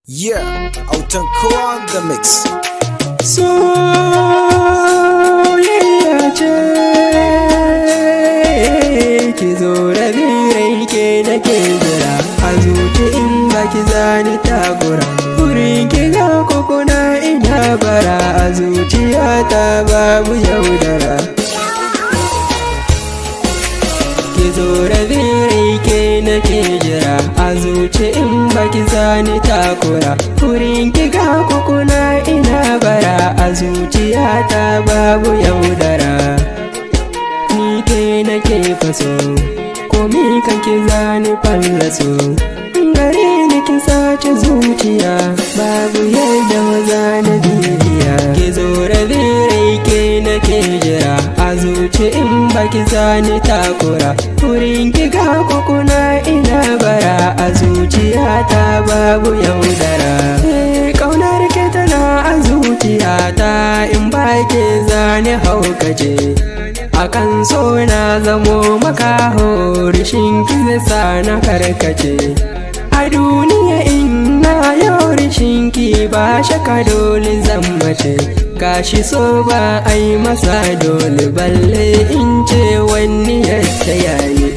Yeah, autan kowa on the mix. Soyayya ce ki zo da birai ke nake jira a zuci in baki zani takura wurin ki ga kokona ina bara a zuciyata babu yaudara. Ki zo da birai ke nake jira a zuci in baki zani takura wurin ki ga kokona ina bara a zuciyata babu yaudara. Ni ke nake faso komi kan ki zani fallaso gare ni ki sace zuciya babu yadda zani bibiya. Ki zo da birai ke nake jira a zuci in baki zani takura wurin ki ga kokona ina bara a zuciyata babu yaudara. Kaunar ke tana a zuciyata in baki zani haukace akan so na zamo makaho rishin ki zai sa na karkace a duniya ina yau rishin ki ba shaka dole zan mace gashi so ba ai masa dole balle in ce wani yadda yayi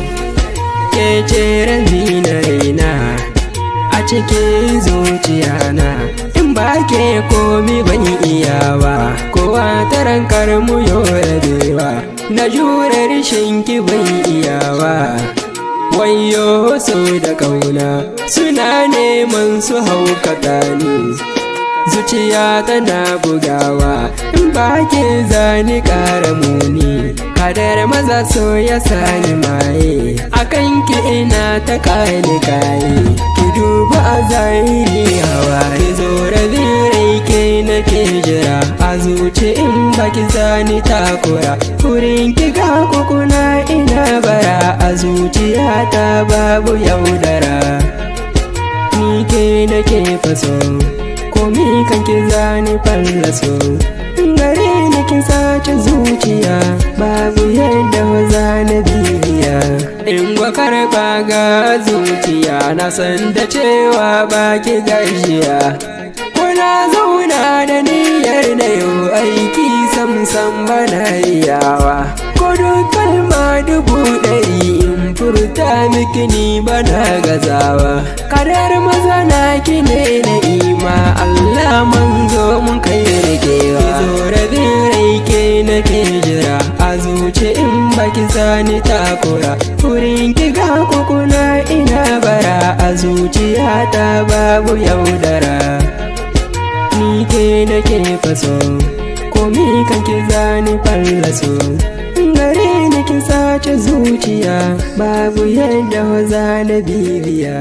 ke ce razina raina a cikin zuciyana in ba ke komi ban iyawa kowa taran karmu yau rabewa na jure rishin ki ban iyawa. Wayo so da kauna suna neman su haukata ni zuciya tana bugawa in ba ke zani kara muni kadar maza so ya sani maye akan ki ina ta kani kaye ki duba a zahiri hawa ki zo rabirai ke nake jira a zuci in baki zani takura wurin ki ga kokuna ina bara a zuciyata babu yaudara. Ni ke nake faso komi kan ki zani fallaso gare ni ki sace zuciya babu yadda zani bibiya. In gwa karba ga zuciya na san da cewa baki gajiya kuna zauna da niyyar na yau aiki samsam bana iyawa ko kalma 1,000 in furta miki ni bana gazawa kadar maza na ki ne na ima Allah manzo mun kai rikewa. Ki zo rabirai ke nake jira a zuci in baki zani takura wurin ki ga kokuna ina bara a zuciyata babu yaudara. Ni ke nake faso komi kan ki zani fallaso gare ni ki sace zuciya babu yadda zani bibiya.